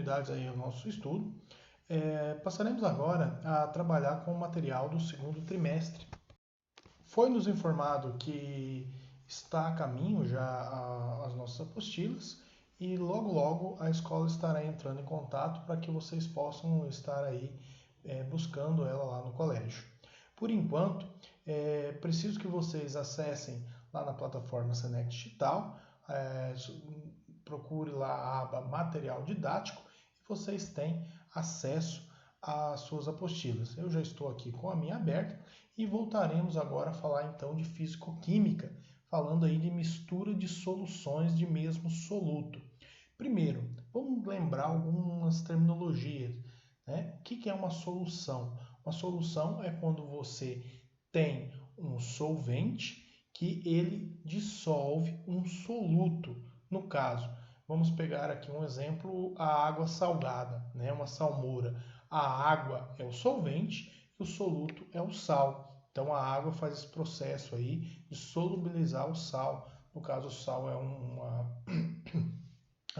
continuidade aí ao nosso estudo, passaremos agora a trabalhar com o material do segundo trimestre. Foi nos informado que está a caminho já as nossas apostilas e logo logo a escola estará entrando em contato para que vocês possam estar aí buscando ela lá no colégio. Por enquanto, preciso que vocês acessem lá na plataforma Senec Digital, procure lá a aba Material Didático e vocês têm acesso às suas apostilas. Eu já estou aqui com a minha aberta e voltaremos agora a falar então de Físico-Química, falando aí de mistura de soluções de mesmo soluto. Primeiro, vamos lembrar algumas terminologias, né? O que é uma solução? Uma solução é quando você tem um solvente que ele dissolve um soluto. No caso, vamos pegar aqui um exemplo, a água salgada, né? Uma salmoura. A água é o solvente e o soluto é o sal. Então a água faz esse processo aí de solubilizar o sal. No caso, o sal é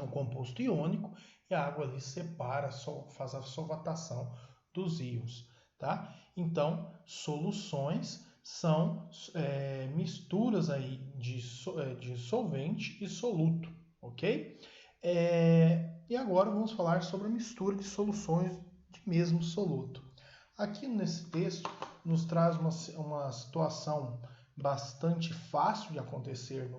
um composto iônico e a água ali separa, faz a solvatação dos íons, tá? Então, soluções são misturas aí de solvente e soluto, ok? E agora vamos falar sobre a mistura de soluções de mesmo soluto. Aqui nesse texto nos traz uma situação bastante fácil de acontecer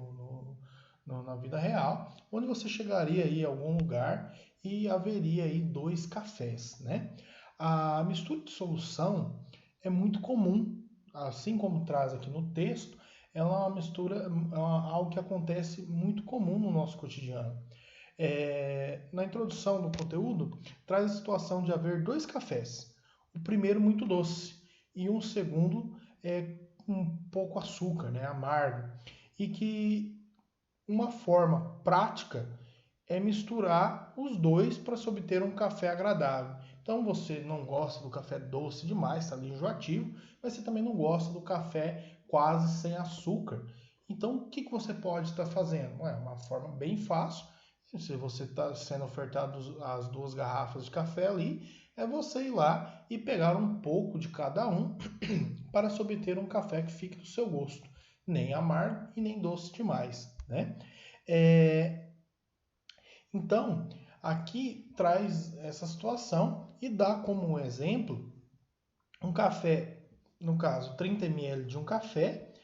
na vida real, onde você chegaria aí a algum lugar e haveria aí 2 cafés, né? A mistura de solução é muito comum, assim como traz aqui no texto, ela é uma mistura, algo que acontece muito comum no nosso cotidiano. Na introdução do conteúdo, traz a situação de haver 2 cafés. O primeiro muito doce e um segundo com pouco açúcar, né, amargo. E que uma forma prática é misturar os dois para se obter um café agradável. Então você não gosta do café doce demais, está ali enjoativo, mas você também não gosta do café quase sem açúcar. Então o que você pode estar fazendo? É uma forma bem fácil. Se você está sendo ofertado as 2 garrafas de café ali, é você ir lá e pegar um pouco de cada um para se obter um café que fique do seu gosto. Nem amargo e nem doce demais, né? Então, aqui traz essa situação e dá como exemplo um café, no caso 30 ml de um café,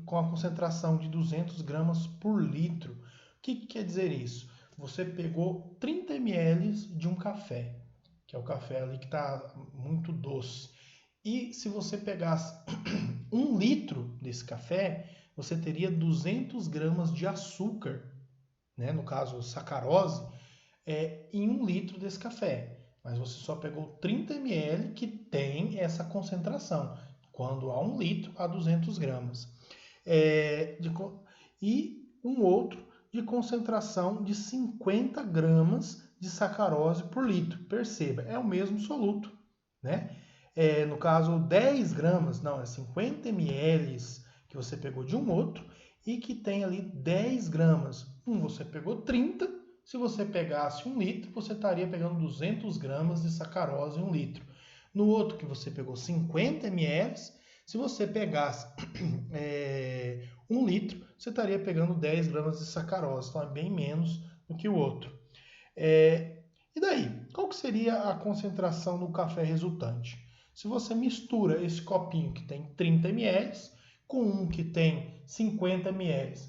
com a concentração de 200 gramas por litro. O que quer dizer isso? Você pegou 30 ml de um café, que é o café ali que está muito doce. E se você pegasse 1 litro desse café, você teria 200 gramas de açúcar, né? No caso, sacarose, em 1 litro desse café. Mas você só pegou 30 ml que tem essa concentração, quando há 1 litro a 200 gramas. E um outro de concentração de 50 gramas de sacarose por litro. Perceba, é o mesmo soluto, né? No caso, 10 gramas, não, é 50 ml que você pegou de um outro e que tem ali 10 gramas. Você pegou 30, se você pegasse 1 litro, você estaria pegando 200 gramas de sacarose em 1 litro. No outro que você pegou 50 ml, se você pegasse 1 litro, você estaria pegando 10 gramas de sacarose, então é bem menos do que o outro. E daí, qual que seria a concentração do café resultante? Se você mistura esse copinho que tem 30 ml com um que tem 50 ml,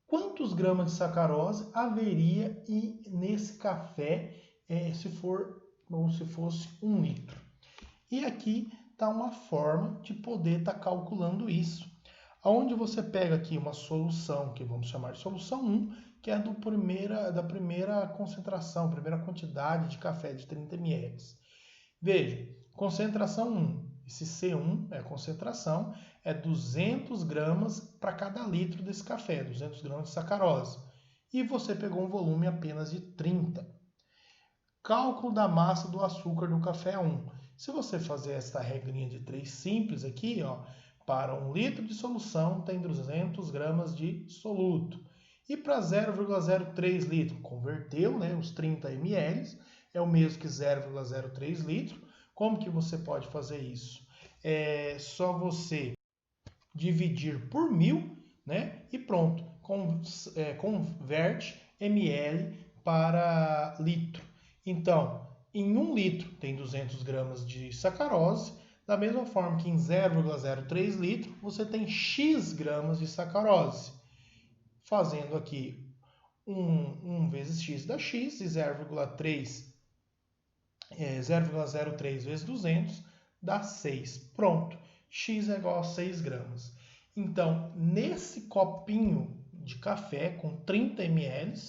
quantos gramas de sacarose haveria nesse café se fosse 1 litro? E aqui está uma forma de poder estar calculando isso. Onde você pega aqui uma solução, que vamos chamar de solução 1, que é da primeira concentração, primeira quantidade de café de 30 ml. Veja, concentração 1, esse C1 é a concentração, é 200 gramas para cada litro desse café, 200 gramas de sacarose. E você pegou um volume apenas de 30. Cálculo da massa do açúcar do café 1. Se você fazer essa regrinha de 3 simples aqui, ó, para 1 litro de solução tem 200 gramas de soluto. E para 0,03 litro, converteu, né, os 30 ml, é o mesmo que 0,03 litro. Como que você pode fazer isso? É só você dividir por 1000, né, e pronto. Converte ml para litro. Então, em 1 litro tem 200 gramas de sacarose, da mesma forma que em 0,03 litro você tem X gramas de sacarose. Fazendo aqui 1 vezes x dá x, e 0,03 vezes 200 dá 6. Pronto, x é igual a 6 gramas. Então, nesse copinho de café com 30 ml,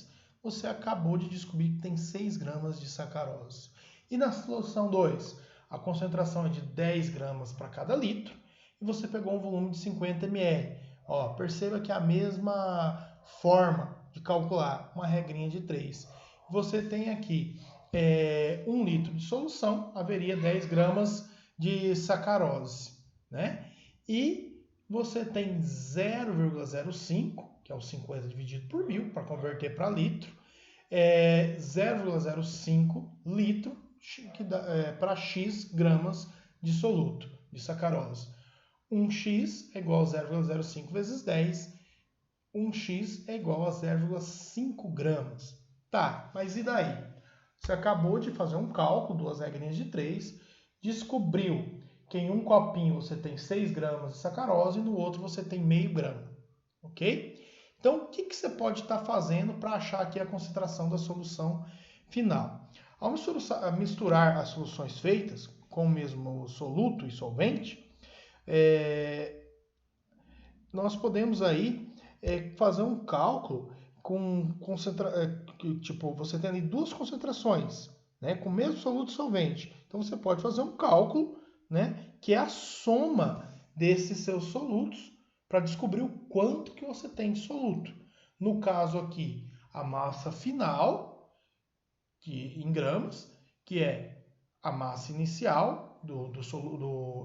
você acabou de descobrir que tem 6 gramas de sacarose. E na solução 2, a concentração é de 10 gramas para cada litro, e você pegou um volume de 50 ml. Ó, perceba que é a mesma forma de calcular, uma regrinha de 3. Você tem aqui 1 litro de solução, haveria 10 gramas de sacarose, né? E você tem 0,05, que é o 50 dividido por 1000, para converter para litro, 0,05 litro para x gramas de soluto, de sacarose. 1x é igual a 0,05 vezes 10, 1x é igual a 0,5 gramas. Tá, mas e daí? Você acabou de fazer um cálculo, 2 regrinhas de 3, descobriu que em um copinho você tem 6 gramas de sacarose e no outro você tem meio grama, ok? Então, o que você pode estar fazendo para achar aqui a concentração da solução final? Ao misturar as soluções feitas com o mesmo soluto e solvente, nós podemos aí fazer um cálculo tipo, você tem ali duas concentrações, né, com o mesmo soluto e solvente. Então você pode fazer um cálculo, né, que é a soma desses seus solutos para descobrir o quanto que você tem de soluto. No caso aqui, a massa final, em gramas, que é a massa inicial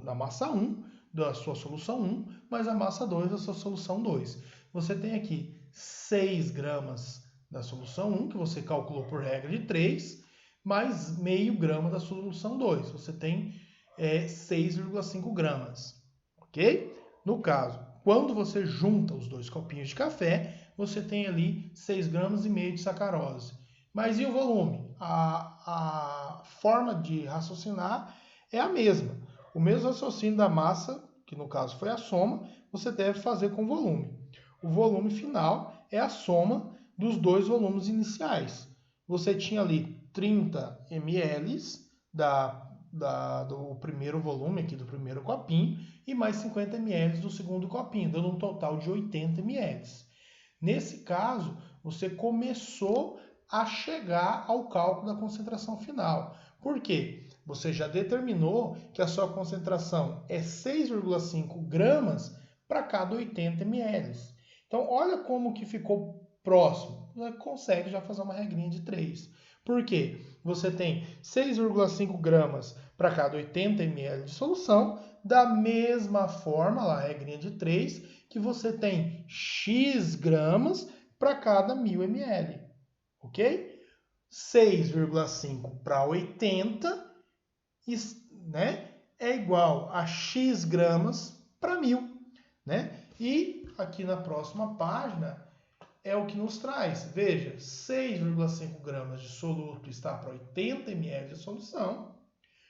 da massa 1, da sua solução 1, mais a massa 2 da sua solução 2. Você tem aqui 6 gramas da solução 1, que você calculou por regra de 3, mais meio grama da solução 2. Você tem 6,5 gramas, ok? No caso, quando você junta os dois copinhos de café, você tem ali 6,5 gramas de sacarose. Mas e o volume? A forma de raciocinar é a mesma. O mesmo raciocínio da massa, que no caso foi a soma, você deve fazer com o volume. O volume final é a soma dos dois volumes iniciais. Você tinha ali 30 ml do primeiro volume, aqui do primeiro copinho, e mais 50 ml do segundo copinho, dando um total de 80 ml. Nesse caso, você começou a chegar ao cálculo da concentração final. Por quê? Você já determinou que a sua concentração é 6,5 gramas para cada 80 ml. Então, olha como que ficou próximo. Você consegue já fazer uma regrinha de 3. Por quê? Você tem 6,5 gramas para cada 80 ml de solução, da mesma forma, lá a regrinha de 3, que você tem X gramas para cada 1000 ml. Ok? 6,5 para 80, né, é igual a X gramas para 1000. Né? E aqui na próxima página é o que nos traz. Veja, 6,5 gramas de soluto está para 80 ml de solução.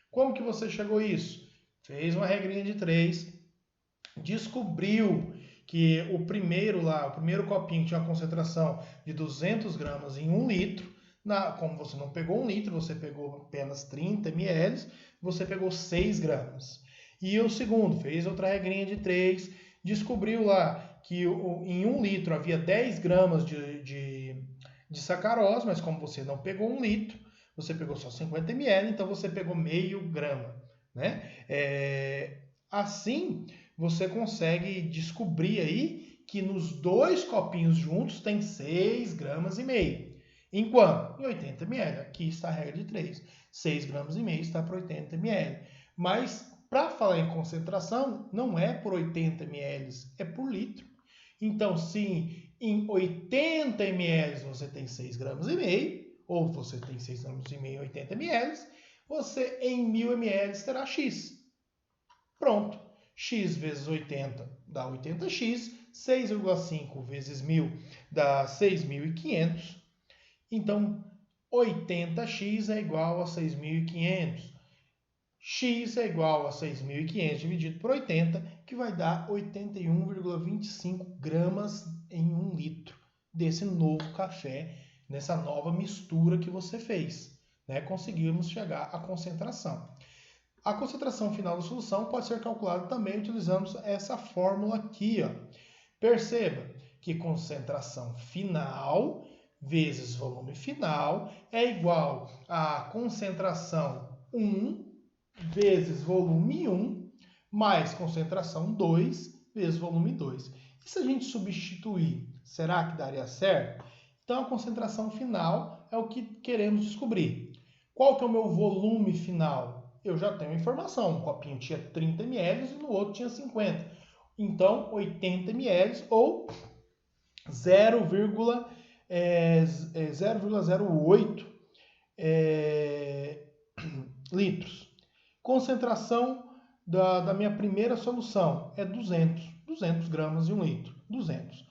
Como que você chegou a isso? Fez uma regrinha de 3, descobriu que o primeiro copinho tinha uma concentração de 200 gramas em 1 litro. Como você não pegou 1 litro, você pegou apenas 30 ml, você pegou 6 gramas. E o segundo, fez outra regrinha de 3, descobriu lá que em 1 litro havia 10 gramas de sacarose, mas como você não pegou 1 litro, você pegou só 50 ml, então você pegou meio grama. Né? Assim, você consegue descobrir aí que nos dois copinhos juntos tem 6 gramas e meio. Enquanto em 80 ml, aqui está a regra de 3, 6 gramas e meio está para 80 ml. Mas para falar em concentração, não é por 80 ml, é por litro. Então, se em 80 ml você tem 6,5 gramas, ou você tem 6,5 gramas em 80 ml, você em 1000 ml terá X. Pronto. X vezes 80 dá 80x, 6,5 vezes 1000 dá 6.500. Então, 80x é igual a 6.500. X é igual a 6.500 dividido por 80, que vai dar 81,25 gramas em 1 litro desse novo café, nessa nova mistura que você fez. Né? Conseguimos chegar à concentração. A concentração final da solução pode ser calculada também utilizando essa fórmula aqui. Ó. Perceba que concentração final vezes volume final é igual a concentração 1 vezes volume 1 mais concentração 2 vezes volume 2. E se a gente substituir, será que daria certo? Então a concentração final é o que queremos descobrir. Qual que é o meu volume final? Eu já tenho informação. Um copinho tinha 30 ml e no outro tinha 50. Então 80 ml ou 0,08 litros. Concentração da minha primeira solução é 200 gramas em 1 litro. 200.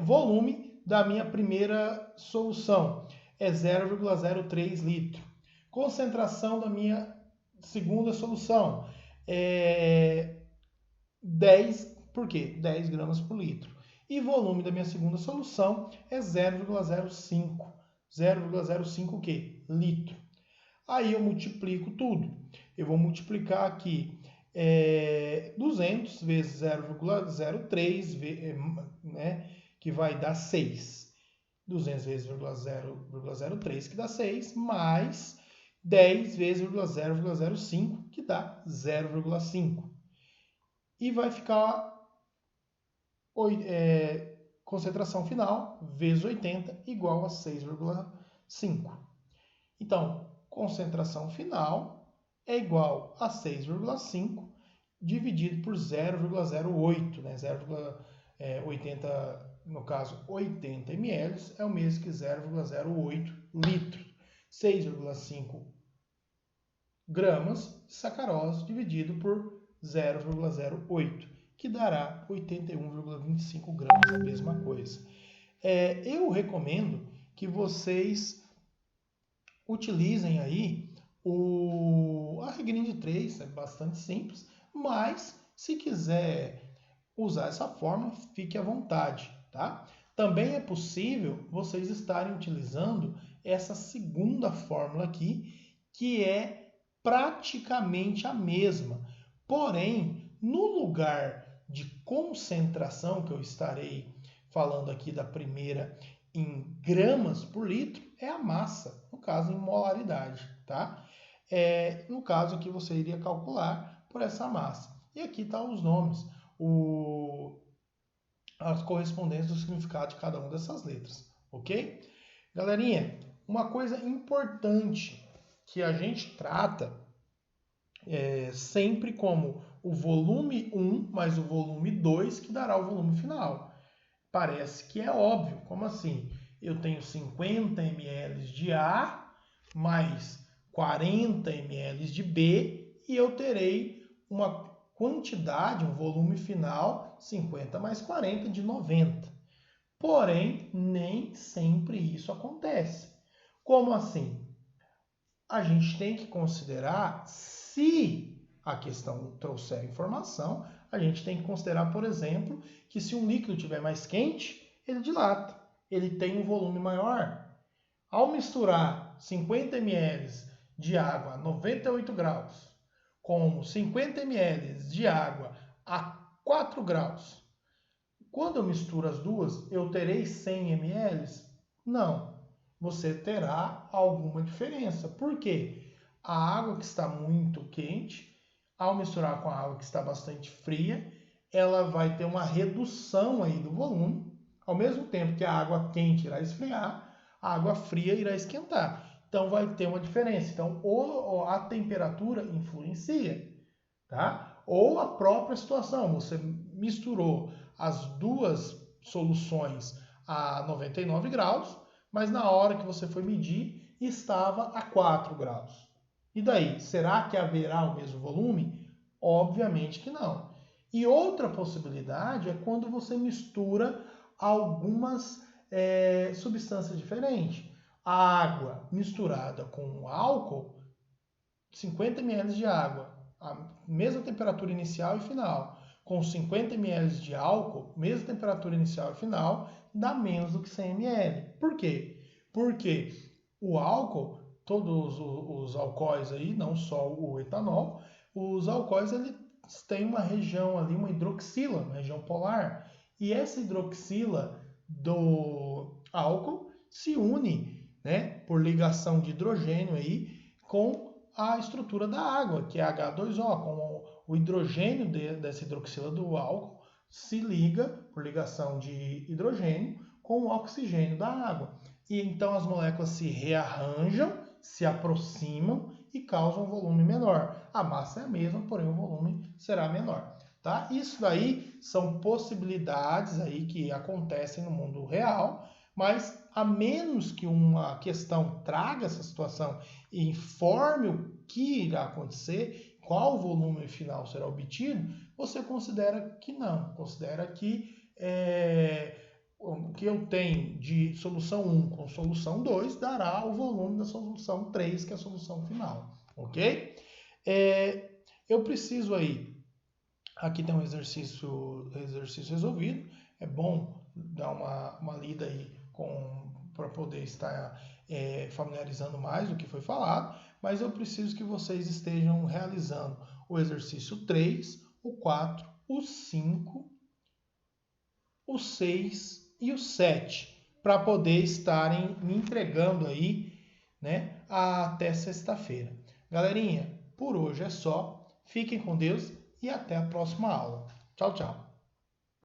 Volume da minha primeira solução é 0,03 litro. Concentração da minha segunda solução é 10, por quê? 10 gramas por litro. E volume da minha segunda solução é 0,05. 0,05 o quê? Litro. Aí eu multiplico tudo. Eu vou multiplicar aqui 200 vezes 0,03, né, que vai dar 6. 200 vezes 0,03, que dá 6, mais 10 vezes 0,05, que dá 0,5. E vai ficar concentração final vezes 80 igual a 6,5. Então, concentração final é igual a 6,5 dividido por 0,08, né? 0,80, no caso 80 ml, é o mesmo que 0,08 litros. 6,5 gramas de sacarose dividido por 0,08, que dará 81,25 gramas, a mesma coisa. Eu recomendo que vocês utilizem aí a regrinha de 3, é bastante simples, mas se quiser usar essa fórmula, fique à vontade, tá? Também é possível vocês estarem utilizando essa segunda fórmula aqui, que é praticamente a mesma. Porém, no lugar de concentração, que eu estarei falando aqui da primeira em gramas por litro, é a massa, no caso em molaridade, tá? No caso aqui você iria calcular por essa massa. E aqui estão os nomes, as correspondências do significado de cada uma dessas letras, ok? Galerinha, uma coisa importante que a gente trata sempre como o volume 1 mais o volume 2 que dará o volume final. Parece que é óbvio, como assim? Eu tenho 50 ml de A mais 40 ml de B e eu terei uma quantidade, um volume final, 50 mais 40 de 90. Porém, nem sempre isso acontece. Como assim? A gente tem que considerar, se a questão trouxer informação, a gente tem que considerar, por exemplo, que se um líquido estiver mais quente, ele dilata, ele tem um volume maior. Ao misturar 50 ml de água a 98 graus com 50 ml de água a 4 graus, quando eu misturo as duas, eu terei 100 ml? Não, você terá alguma diferença. Por quê? A água que está muito quente, ao misturar com a água que está bastante fria, ela vai ter uma redução aí do volume, ao mesmo tempo que a água quente irá esfriar, a água fria irá esquentar. Então vai ter uma diferença. Então a temperatura influencia, tá? Ou a própria situação, você misturou as duas soluções a 99 graus, mas na hora que você foi medir estava a 4 graus. E daí, será que haverá o mesmo volume? Obviamente que não. E outra possibilidade é quando você mistura algumas substâncias diferentes. A água misturada com álcool, 50 ml de água, a mesma temperatura inicial e final, com 50 ml de álcool, mesma temperatura inicial e final, dá menos do que 100 ml. Por quê? Porque o álcool, todos os alcoóis aí, não só o etanol, os alcoóis eles têm uma região ali, uma hidroxila, uma região polar, e essa hidroxila do álcool se une, né, por ligação de hidrogênio aí com a estrutura da água, que é H2O, com o hidrogênio dessa hidroxila do álcool se liga por ligação de hidrogênio com o oxigênio da água. E então as moléculas se rearranjam, se aproximam e causam um volume menor. A massa é a mesma, porém o volume será menor. Tá? Isso daí são possibilidades aí que acontecem no mundo real, mas a menos que uma questão traga essa situação e informe o que irá acontecer, qual volume final será obtido, você considera que não, considera que o que eu tenho de solução 1 com solução 2 dará o volume da solução 3, que é a solução final, ok? Eu preciso aí, aqui tem um exercício resolvido, é bom dar uma lida aí para poder estar familiarizando mais do que foi falado, mas eu preciso que vocês estejam realizando o exercício 3, o 4, o 5, o 6 e o 7, para poder estarem me entregando aí, né, até sexta-feira. Galerinha, por hoje é só. Fiquem com Deus e até a próxima aula. Tchau, tchau.